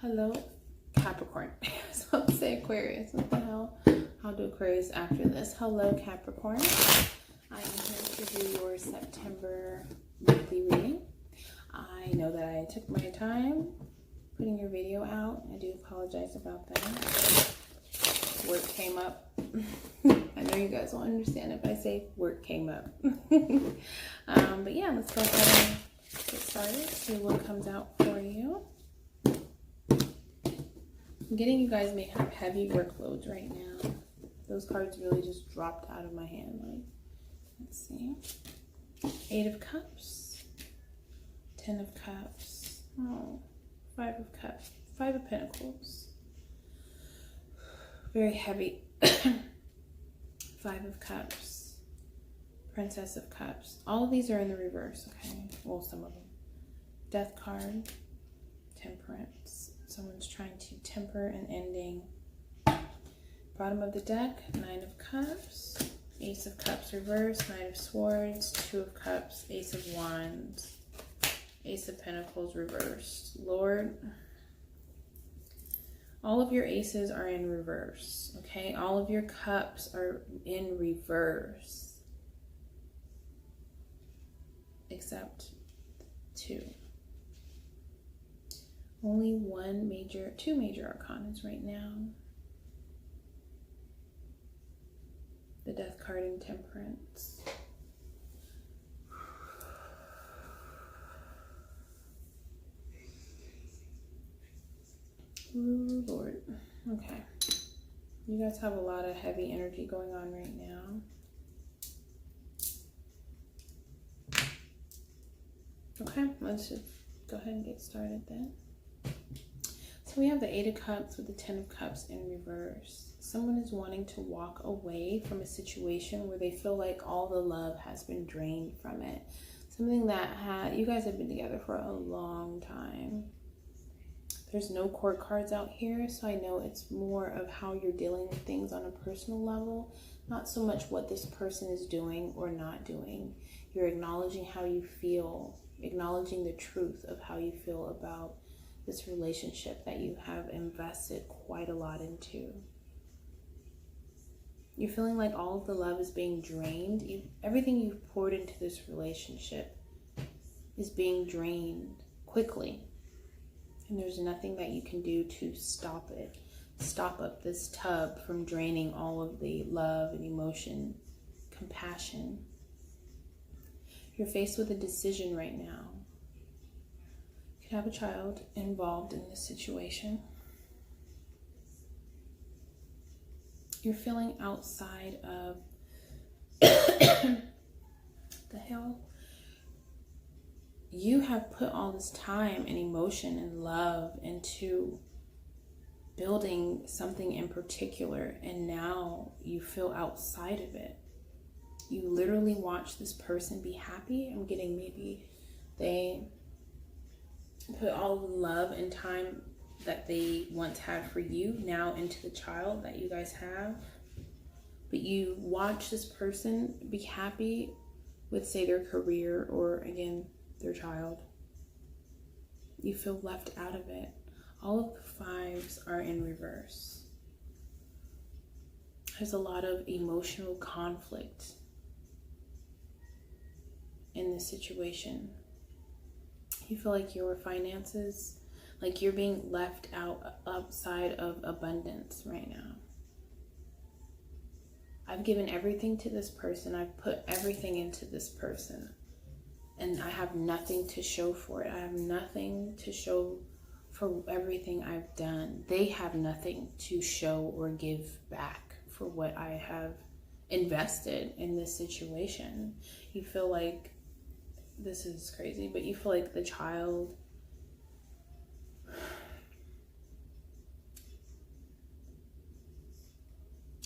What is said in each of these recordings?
Hello, Capricorn. So I'll say Aquarius. What the hell? I'll do Aquarius after this. Hello, Capricorn. I am here to do your September monthly reading. I know that I took my time putting your video out. I do apologize about that. Work came up. I know you guys will understand if I say work came up. But yeah, let's go ahead and get started. See what comes out for you. I'm getting you guys may have heavy workloads right now. Those cards really just dropped out of my hand. Like, let's see. 8 of Cups. 10 of Cups. Oh, 5 of Cups. 5 of Pentacles. Very heavy. 5 of Cups. Princess of Cups. All of these are in the reverse, okay? Well, some of them. Death card. Temperance. Someone's trying to temper an ending. Bottom of the deck, 9 of Cups, Ace of Cups reverse, 9 of Swords, 2 of Cups, Ace of Wands, Ace of Pentacles reversed. Lord, all of your aces are in reverse, okay? All of your cups are in reverse, except 2. Only two major arcanas right now. The Death card and Temperance. Ooh, Lord. Okay. You guys have a lot of heavy energy going on right now. Okay, let's just go ahead and get started then. So we have the 8 of Cups with the 10 of Cups in reverse. Someone is wanting to walk away from a situation where they feel like all the love has been drained from it. Something that you guys have been together for a long time. There's no court cards out here, so I know it's more of how you're dealing with things on a personal level, not so much what this person is doing or not doing. You're acknowledging how you feel, acknowledging the truth of how you feel about this relationship that you have invested quite a lot into. You're feeling like all of the love is being drained. Everything you've poured into this relationship is being drained quickly. And there's nothing that you can do to stop it. Stop up this tub from draining all of the love and emotion, compassion. You're faced with a decision right now. You could have a child involved in this situation. You're feeling outside of the hell. You have put all this time and emotion and love into building something in particular, and now you feel outside of it. You literally watch this person be happy. I'm getting maybe they put all the love and time that they once had for you now into the child that you guys have. But you watch this person be happy with, say, their career or, again, their child. You feel left out of it. All of the 5s are in reverse. There's a lot of emotional conflict in this situation. You feel like your finances, like you're being left outside of abundance right now. I've given everything to this person. I've put everything into this person. And I have nothing to show for it. I have nothing to show for everything I've done. They have nothing to show or give back for what I have invested in this situation. You feel like, this is crazy, but you feel like the child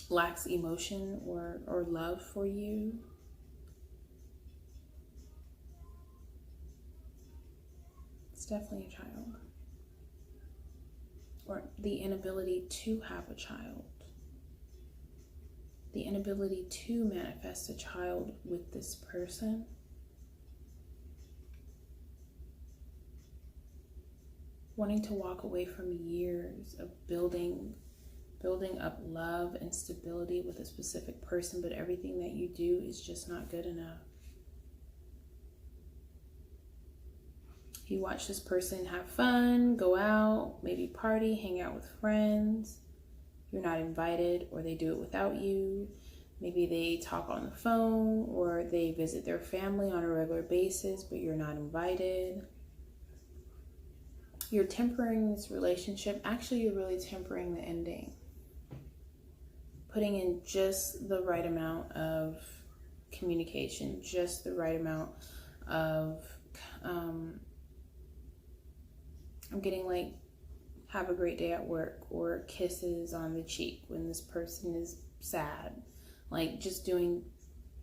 lacks emotion or love for you. It's definitely a child. Or the inability to have a child. The inability to manifest a child with this person. wanting to walk away from years of building up love and stability with a specific person, but everything that you do is just not good enough. You watch this person have fun, go out, maybe party, hang out with friends. You're not invited, or they do it without you. Maybe they talk on the phone, or they visit their family on a regular basis, but you're not invited. You're tempering this relationship. Actually, you're really tempering the ending. Putting in just the right amount of communication, just the right amount of, I'm getting like, have a great day at work, or kisses on the cheek when this person is sad. Like, just doing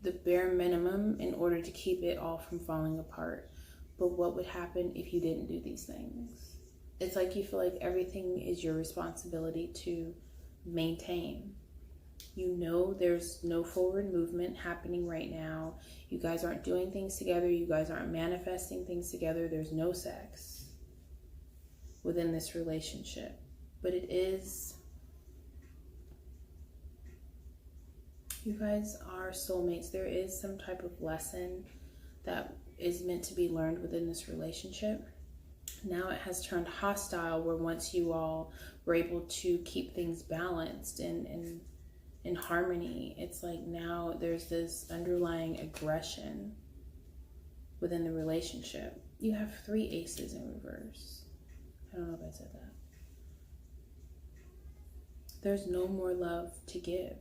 the bare minimum in order to keep it all from falling apart. But what would happen if you didn't do these things? It's like you feel like everything is your responsibility to maintain. You know there's no forward movement happening right now. You guys aren't doing things together. You guys aren't manifesting things together. There's no sex within this relationship. But it is, you guys are soulmates. There is some type of lesson that is meant to be learned within this relationship. Now it has turned hostile, where once you all were able to keep things balanced and in harmony, it's like now there's this underlying aggression within the relationship. You have 3 aces in reverse. I don't know if I said that. There's no more love to give.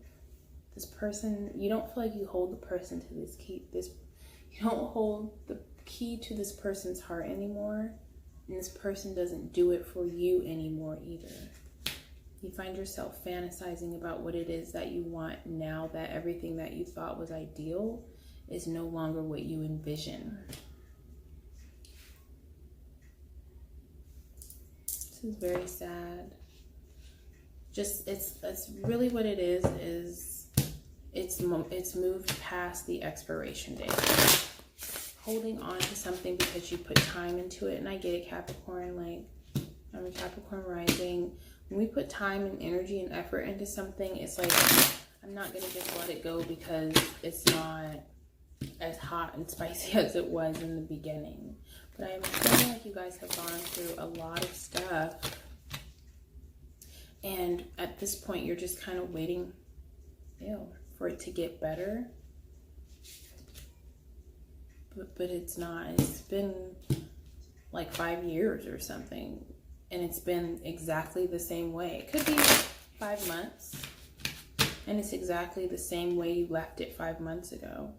This person, you don't feel like you hold the person to this key. You don't hold the key to this person's heart anymore. And this person doesn't do it for you anymore either. You find yourself fantasizing about what it is that you want now that everything that you thought was ideal is no longer what you envision. This is very sad. Just, it's really what it is it's moved past the expiration date. Holding on to something because you put time into it, and I get it, Capricorn, like, I'm a Capricorn rising. When we put time and energy and effort into something, it's like, I'm not going to just let it go because it's not as hot and spicy as it was in the beginning. But I'm feeling like you guys have gone through a lot of stuff. And at this point, you're just kind of waiting, for it to get better. But it's not. It's been like 5 years or something. And it's been exactly the same way. It could be 5 months. And it's exactly the same way you left it 5 months ago.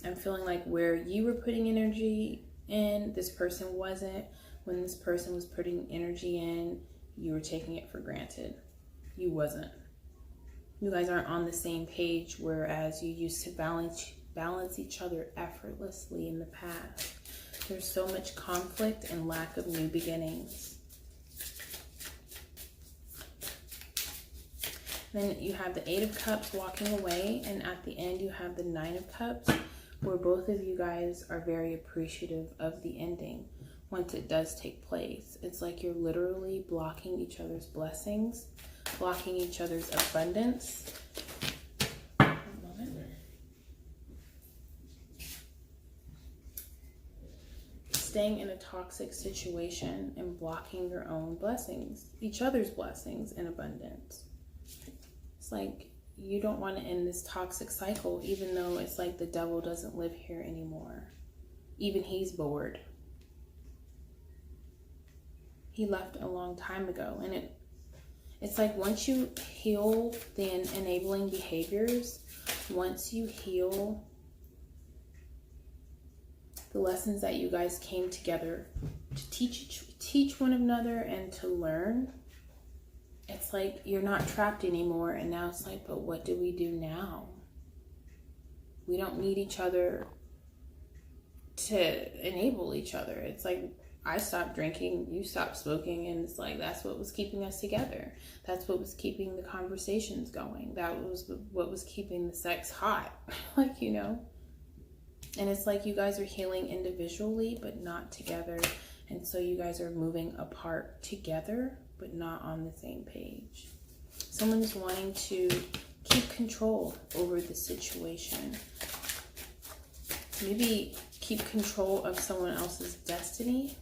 I'm feeling like where you were putting energy in, this person wasn't. When this person was putting energy in, you were taking it for granted. You wasn't. You guys aren't on the same page, whereas you used to balance each other effortlessly in the past. There's so much conflict and lack of new beginnings. Then you have the 8 of Cups walking away, and at the end you have the 9 of Cups, where both of you guys are very appreciative of the ending once it does take place. It's like you're literally blocking each other's blessings, blocking each other's abundance. Staying in a toxic situation and blocking your own blessings, each other's blessings and abundance. It's like you don't want to end this toxic cycle, even though it's like the devil doesn't live here anymore. Even he's bored. He left a long time ago. And it's like once you heal the enabling behaviors, once you heal the lessons that you guys came together to teach one another and to learn, it's like you're not trapped anymore. And now it's like, but what do we do now? We don't need each other to enable each other. It's like I stopped drinking, you stopped smoking, and it's like that's what was keeping us together. That's what was keeping the conversations going. That was what was keeping the sex hot. Like, And it's like you guys are healing individually, but not together. And so you guys are moving apart together, but not on the same page. Someone is wanting to keep control over the situation. Maybe keep control of someone else's destiny.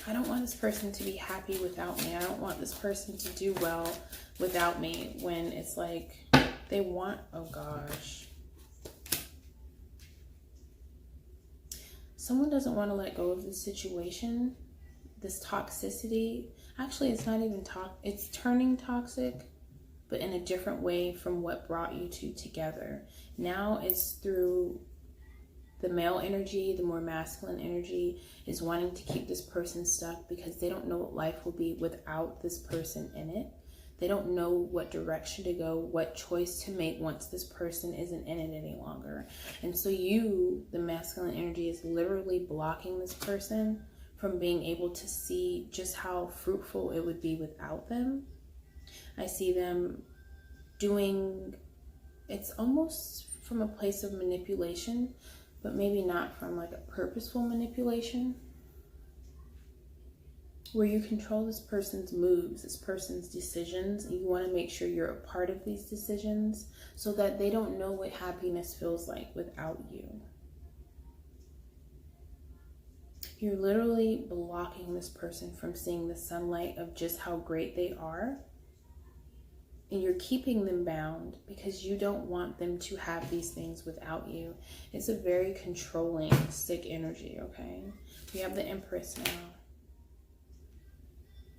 I don't want this person to be happy without me. I don't want this person to do well without me, when it's like they want, oh gosh. Someone doesn't want to let go of the situation, this toxicity. Actually, it's not even it's turning toxic, but in a different way from what brought you two together. Now it's through the male energy, the more masculine energy is wanting to keep this person stuck because they don't know what life will be without this person in it. They don't know what direction to go, what choice to make once this person isn't in it any longer. And so you, the masculine energy, is literally blocking this person from being able to see just how fruitful it would be without them. I see them doing, it's almost from a place of manipulation, but maybe not from like a purposeful manipulation, where you control this person's moves, this person's decisions, and you want to make sure you're a part of these decisions so that they don't know what happiness feels like without you. You're literally blocking this person from seeing the sunlight of just how great they are. And you're keeping them bound because you don't want them to have these things without you. It's a very controlling, sick energy, okay? We have the Empress now.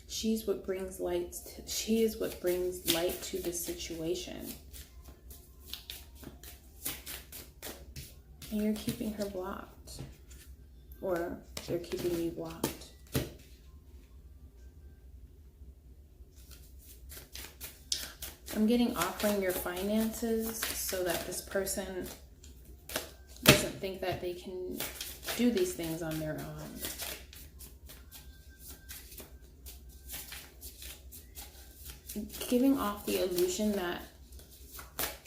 She's what brings light. She is what brings light to the situation. And you're keeping her blocked. Or they're keeping you blocked. I'm getting offering your finances so that this person doesn't think that they can do these things on their own. Giving off the illusion that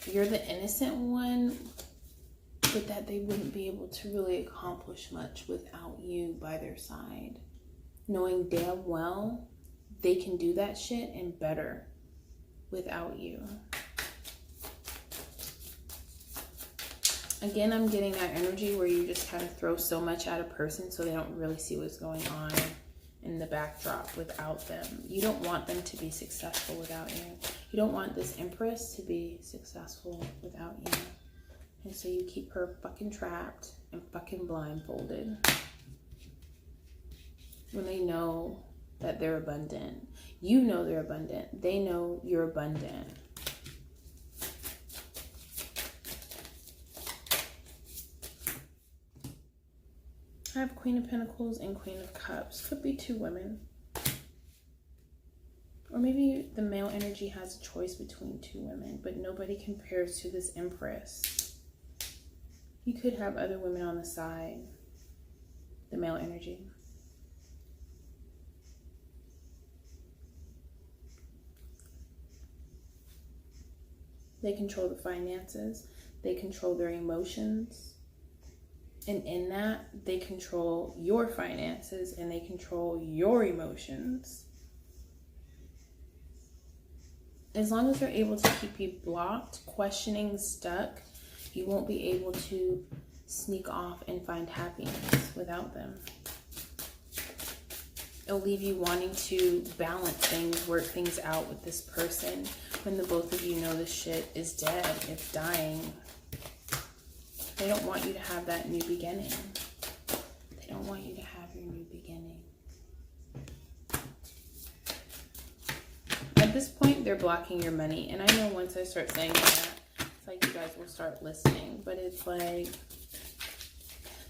you're the innocent one, but that they wouldn't be able to really accomplish much without you by their side. Knowing damn well they can do that shit and better without you. Again, I'm getting that energy where you just kind of throw so much at a person so they don't really see what's going on in the backdrop without them. You don't want them to be successful without you. You don't want this Empress to be successful without you. And so you keep her fucking trapped and fucking blindfolded. When they know that they're abundant. You know they're abundant. They know you're abundant. I have Queen of Pentacles and Queen of Cups. Could be two women. Or maybe the male energy has a choice between two women, but nobody compares to this Empress. You could have other women on the side. The male energy. They control the finances. They control their emotions. And in that, they control your finances and they control your emotions. As long as they're able to keep you blocked, questioning, stuck, you won't be able to sneak off and find happiness without them. It'll leave you wanting to balance things, work things out with this person when the both of you know this shit is dead, it's dying. They don't want you to have that new beginning. They don't want you to have your new beginning. At this point, they're blocking your money. And I know once I start saying that, it's like you guys will start listening. But it's like,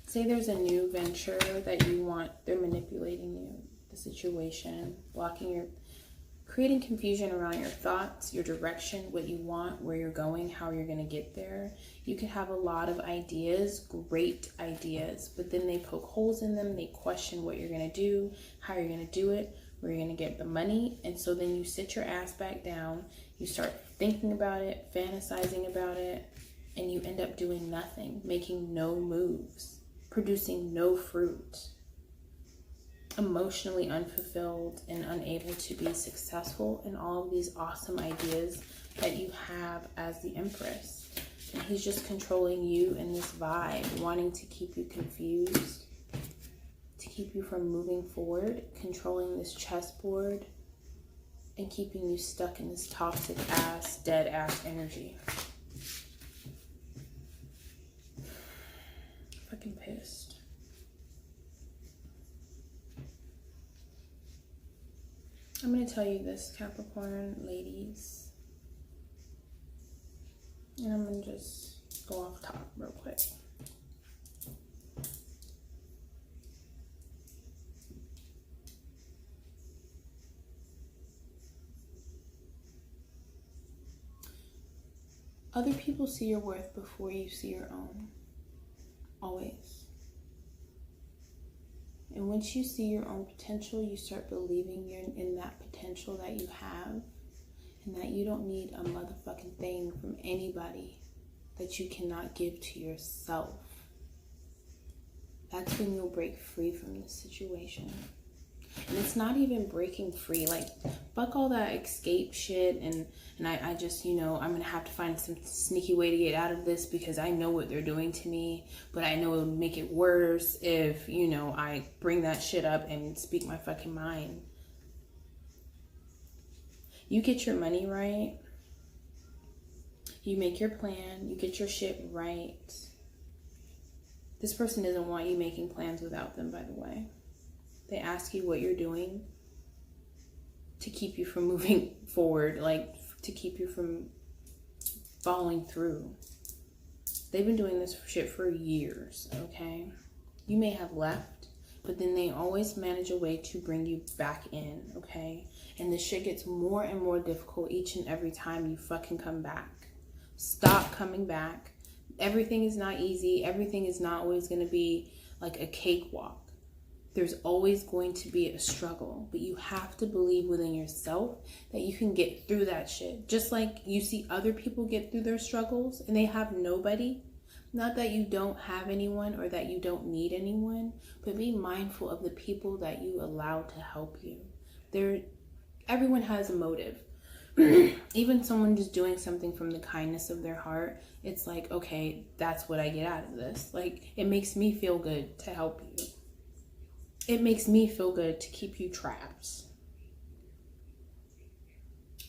say there's a new venture that you want, they're manipulating you, the situation, blocking your, creating confusion around your thoughts, your direction, what you want, where you're going, how you're going to get there. You could have a lot of ideas, great ideas, but then they poke holes in them. They question what you're going to do, how you're going to do it, where you're going to get the money. And so then you sit your ass back down. You start thinking about it, fantasizing about it, and you end up doing nothing, making no moves, producing no fruit, emotionally unfulfilled and unable to be successful in all of these awesome ideas that you have as the Empress. And he's just controlling you in this vibe, wanting to keep you confused, to keep you from moving forward, controlling this chessboard, and keeping you stuck in this toxic ass, dead ass energy. Fucking pissed. I'm going to tell you this, Capricorn ladies. And I'm going to just go off top real quick. Other people see your worth before you see your own. Always. And once you see your own potential, you start believing in that potential that you have, and that you don't need a motherfucking thing from anybody that you cannot give to yourself. That's when you'll break free from this situation. And it's not even breaking free. Like, fuck all that escape shit. And I just, you know, I'm going to have to find some sneaky way to get out of this because I know what they're doing to me. But I know it would make it worse if, you know, I bring that shit up and speak my fucking mind. You get your money right. You make your plan. You get your shit right. This person doesn't want you making plans without them, by the way. They ask you what you're doing to keep you from moving forward, like to keep you from following through. They've been doing this shit for years, okay? You may have left, but then they always manage a way to bring you back in, okay? And this shit gets more and more difficult each and every time you fucking come back. Stop coming back. Everything is not easy. Everything is not always going to be like a cakewalk. There's always going to be a struggle, but you have to believe within yourself that you can get through that shit. Just like you see other people get through their struggles and they have nobody. Not that you don't have anyone or that you don't need anyone, but be mindful of the people that you allow to help you. Everyone has a motive. Even someone just doing something from the kindness of their heart, it's like, okay, that's what I get out of this. Like, it makes me feel good to help you. It makes me feel good to keep you trapped.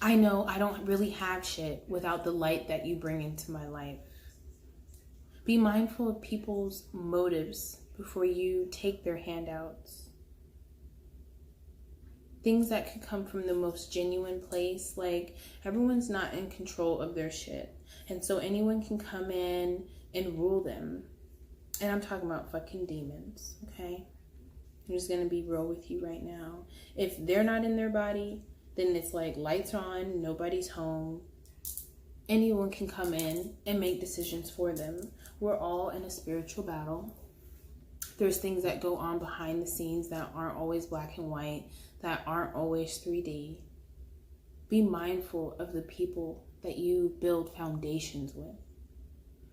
I know I don't really have shit without the light that you bring into my life. Be mindful of people's motives before you take their handouts. Things that could come from the most genuine place. Like, everyone's not in control of their shit. And so anyone can come in and rule them. And I'm talking about fucking demons, okay? I'm just going to be real with you right now. If they're not in their body, then it's like lights on, nobody's home. Anyone can come in and make decisions for them. We're all in a spiritual battle. There's things that go on behind the scenes that aren't always black and white, that aren't always 3D. Be mindful of the people that you build foundations with.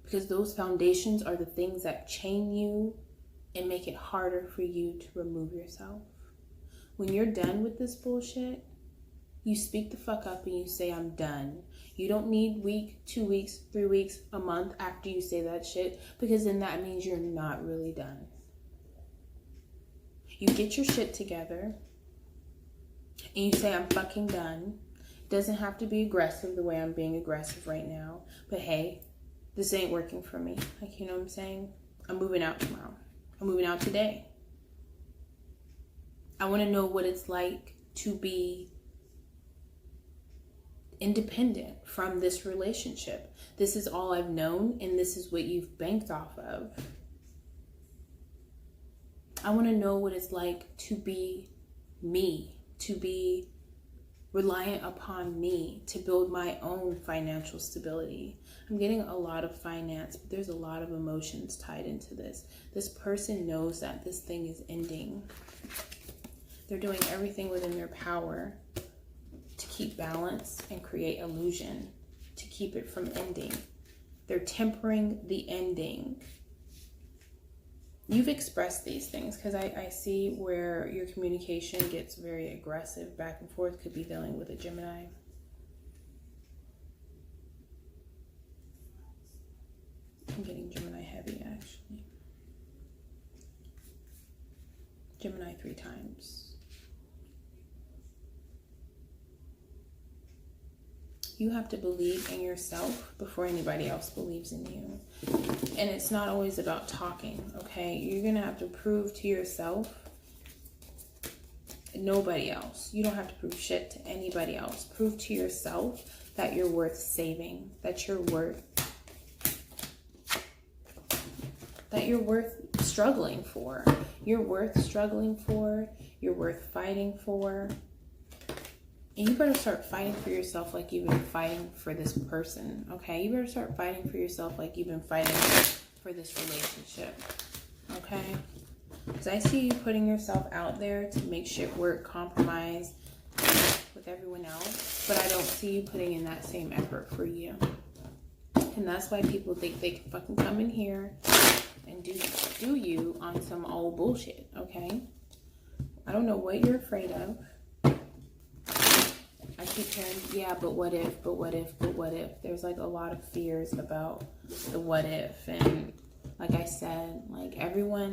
Because those foundations are the things that chain you and make it harder for you to remove yourself. When you're done with this bullshit, you speak the fuck up and you say, I'm done. You don't need week, 2 weeks, 3 weeks, a month after you say that shit, because then that means you're not really done. You get your shit together and you say, I'm fucking done. It doesn't have to be aggressive the way I'm being aggressive right now, but hey, this ain't working for me. Like, you know what I'm saying? I'm moving out tomorrow. I'm moving out today. I want to know what it's like to be independent from this relationship. This is all I've known, and this is what you've banked off of. I want to know what it's like to be me, to be reliant upon me, to build my own financial stability. I'm getting a lot of finance, but there's a lot of emotions tied into this. This person knows that this thing is ending. They're doing everything within their power to keep balance and create illusion, to keep it from ending. They're tempering the ending. You've expressed these things because I see where your communication gets very aggressive, back and forth. Could be dealing with a Gemini. I'm getting Gemini heavy, actually. Gemini 3 times. You have to believe in yourself before anybody else believes in you. And it's not always about talking, okay? You're going to have to prove to yourself, nobody else. You don't have to prove shit to anybody else. Prove to yourself that you're worth saving, that you're worth struggling for. You're worth struggling for. You're worth fighting for. And you better start fighting for yourself like you've been fighting for this person, okay? You better start fighting for yourself like you've been fighting for this relationship, okay? Because I see you putting yourself out there to make shit work, compromise with everyone else, but I don't see you putting in that same effort for you. And that's why people think they can fucking come in here and do you on some old bullshit, okay? I don't know what you're afraid of. I keep hearing, yeah, but what if, but what if, but what if? There's like a lot of fears about the what if. And like I said, like everyone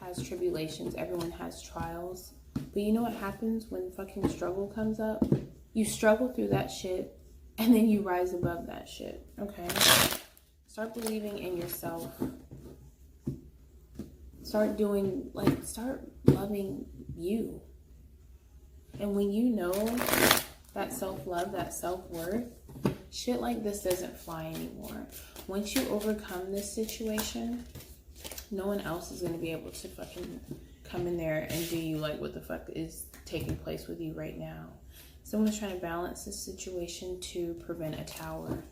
has tribulations. Everyone has trials. But you know what happens when fucking struggle comes up? You struggle through that shit and then you rise above that shit, okay? Start believing in yourself. Start loving you. And when you know that self-love, that self-worth, shit like this doesn't fly anymore. Once you overcome this situation, no one else is going to be able to fucking come in there and do you like what the fuck is taking place with you right now. Someone's trying to balance this situation to prevent a tower.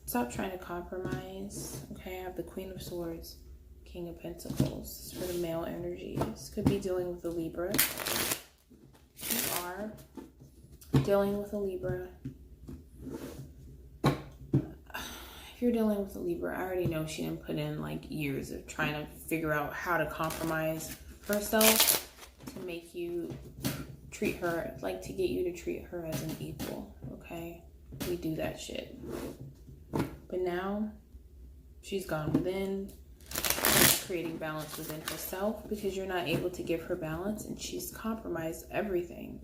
Stop trying to compromise. Okay, I have the Queen of Swords, King of Pentacles. This is for the male energies. Could be dealing with a Libra. You are dealing with a Libra. If you're dealing with a Libra, I already know she didn't put in like years of trying to figure out how to compromise herself to make you treat her, like to get you to treat her as an equal, okay? We do that shit. But now, she's gone within, creating balance within herself because you're not able to give her balance, and she's compromised everything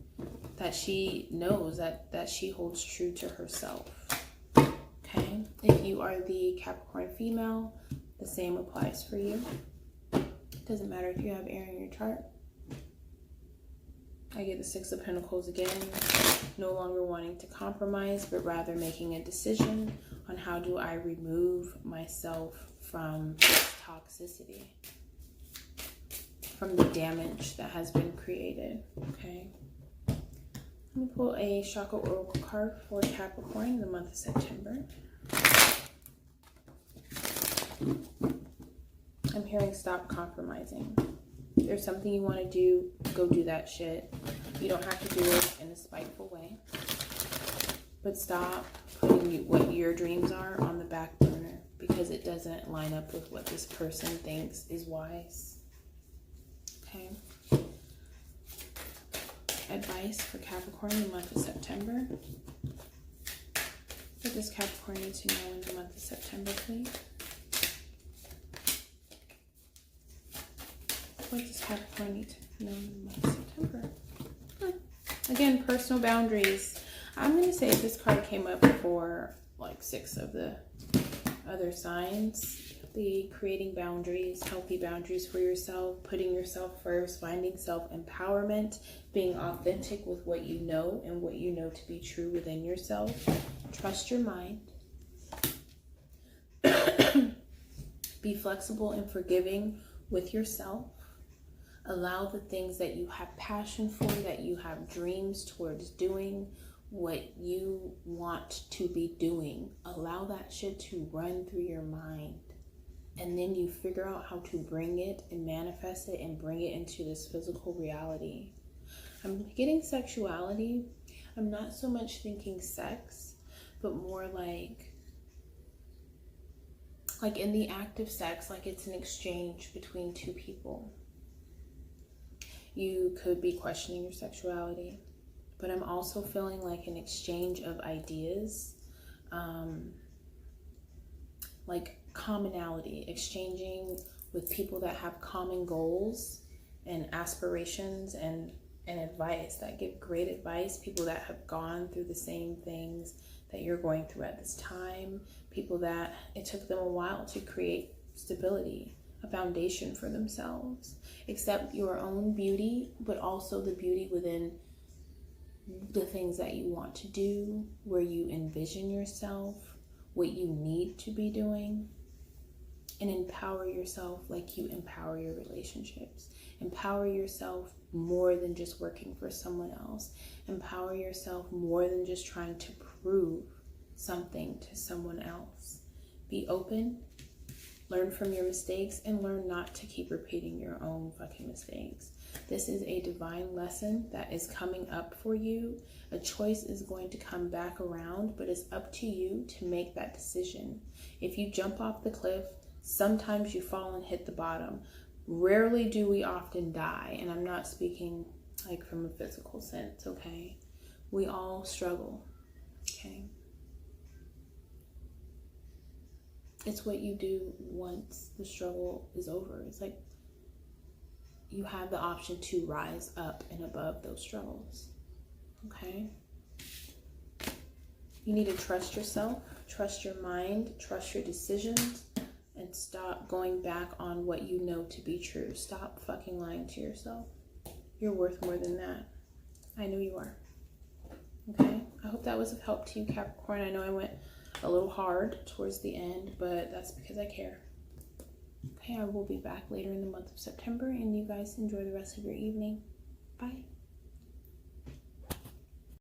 that she knows that she holds true to herself. Okay, if you are the Capricorn female, the same applies for you. Doesn't matter if you have air in your chart. I get the Six of Pentacles again. No longer wanting to compromise, but rather making a decision on how do I remove myself from this toxicity, from the damage that has been created, okay? Let me pull a Chakra Oracle card for Capricorn in the month of September. I'm hearing stop compromising. If there's something you want to do, go do that shit. You don't have to do it in a spiteful way. But stop putting what your dreams are on the back burner because it doesn't line up with what this person thinks is wise. Okay. Advice for Capricorn in the month of September. What does Capricorn need to know in the month of September, please? What does Capricorn need to know in the month of September? Again, personal boundaries. I'm going to say this card came up for like 6 of the other signs. The creating boundaries, healthy boundaries for yourself, putting yourself first, finding self-empowerment, being authentic with what you know and what you know to be true within yourself. Trust your mind. Be flexible and forgiving with yourself. Allow the things that you have passion for, that you have dreams towards doing, what you want to be doing. Allow that shit to run through your mind. And then you figure out how to bring it and manifest it and bring it into this physical reality. I'm getting sexuality. I'm not so much thinking sex, but more like in the act of sex, like it's an exchange between two people. You could be questioning your sexuality, but I'm also feeling like an exchange of ideas, like commonality, exchanging with people that have common goals and aspirations and advice, that give great advice, people that have gone through the same things that you're going through at this time, people that it took them a while to create stability, a foundation for themselves, accept your own beauty, but also the beauty within the things that you want to do, where you envision yourself, what you need to be doing, and empower yourself like you empower your relationships. Empower yourself more than just working for someone else. Empower yourself more than just trying to prove something to someone else. Be open, learn from your mistakes, and learn not to keep repeating your own fucking mistakes. This is a divine lesson that is coming up for you. A choice is going to come back around, but it's up to you to make that decision. If you jump off the cliff, sometimes you fall and hit the bottom. Rarely do we often die, and I'm not speaking like from a physical sense, okay? We all struggle, okay? It's what you do once the struggle is over. It's like you have the option to rise up and above those struggles, okay? You need to trust yourself, trust your mind, trust your decisions, and stop going back on what you know to be true. Stop fucking lying to yourself. You're worth more than that. I know you are. Okay? I hope that was of help to you, Capricorn. I know I went a little hard towards the end, but that's because I care. Okay, I will be back later in the month of September, and you guys enjoy the rest of your evening. Bye.